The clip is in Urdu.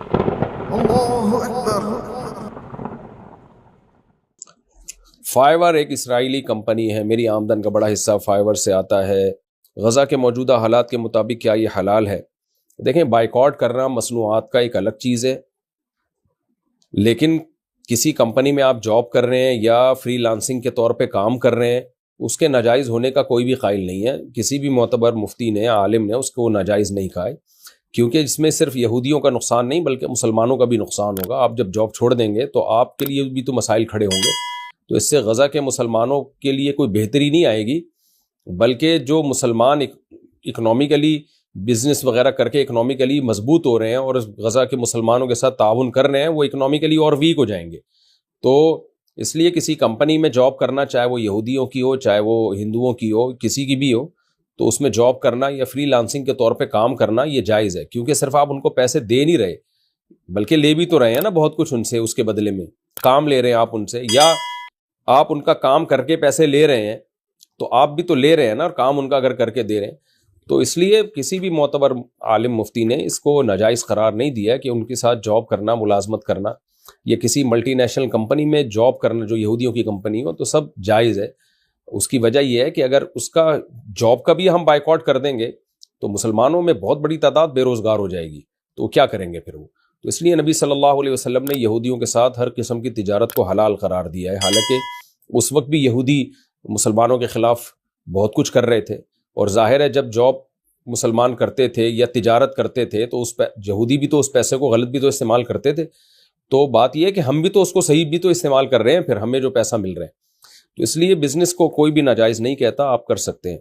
اللہ اکبر۔ فائیور ایک اسرائیلی کمپنی ہے، میری آمدن کا بڑا حصہ فائیور سے آتا ہے۔ غزہ کے موجودہ حالات کے مطابق کیا یہ حلال ہے؟ دیکھیں، بائیکاٹ کرنا مصنوعات کا ایک الگ چیز ہے، لیکن کسی کمپنی میں آپ جاب کر رہے ہیں یا فری لانسنگ کے طور پہ کام کر رہے ہیں، اس کے ناجائز ہونے کا کوئی بھی قائل نہیں ہے۔ کسی بھی معتبر مفتی نے، عالم نے اس کو ناجائز نہیں کہا ہے، کیونکہ اس میں صرف یہودیوں کا نقصان نہیں بلکہ مسلمانوں کا بھی نقصان ہوگا۔ آپ جب جاب چھوڑ دیں گے تو آپ کے لیے بھی تو مسائل کھڑے ہوں گے، تو اس سے غزہ کے مسلمانوں کے لیے کوئی بہتری نہیں آئے گی، بلکہ جو مسلمان اکنومیکلی بزنس وغیرہ کر کے اکنومیکلی مضبوط ہو رہے ہیں اور غزہ کے مسلمانوں کے ساتھ تعاون کر رہے ہیں، وہ اکنومیکلی اور ویک ہو جائیں گے۔ تو اس لیے کسی کمپنی میں جاب کرنا، چاہے وہ یہودیوں کی ہو چاہے وہ ہندوؤں کی ہو، کسی کی بھی ہو، تو اس میں جاب کرنا یا فری لانسنگ کے طور پہ کام کرنا یہ جائز ہے، کیونکہ صرف آپ ان کو پیسے دے نہیں رہے بلکہ لے بھی تو رہے ہیں نا بہت کچھ ان سے، اس کے بدلے میں کام لے رہے ہیں آپ ان سے، یا آپ ان کا کام کر کے پیسے لے رہے ہیں تو آپ بھی تو لے رہے ہیں نا، اور کام ان کا اگر کر کے دے رہے ہیں۔ تو اس لیے کسی بھی معتبر عالم مفتی نے اس کو ناجائز قرار نہیں دیا کہ ان کے ساتھ جاب کرنا، ملازمت کرنا یا کسی ملٹی نیشنل کمپنی میں جاب کرنا جو یہودیوں کی کمپنی ہو، تو سب جائز ہے۔ اس کی وجہ یہ ہے کہ اگر اس کا جاب کا بھی ہم بائیکاٹ کر دیں گے تو مسلمانوں میں بہت بڑی تعداد بے روزگار ہو جائے گی، تو کیا کریں گے پھر وہ؟ تو اس لیے نبی صلی اللہ علیہ وسلم نے یہودیوں کے ساتھ ہر قسم کی تجارت کو حلال قرار دیا ہے، حالانکہ اس وقت بھی یہودی مسلمانوں کے خلاف بہت کچھ کر رہے تھے، اور ظاہر ہے جب جاب مسلمان کرتے تھے یا تجارت کرتے تھے تو اس یہودی بھی تو اس پیسے کو غلط بھی تو استعمال کرتے تھے۔ تو بات یہ ہے کہ ہم بھی تو اس کو صحیح بھی تو استعمال کر رہے ہیں، پھر ہمیں جو پیسہ مل رہا ہے۔ تو اس لیے بزنس کو کوئی بھی ناجائز نہیں کہتا، آپ کر سکتے ہیں۔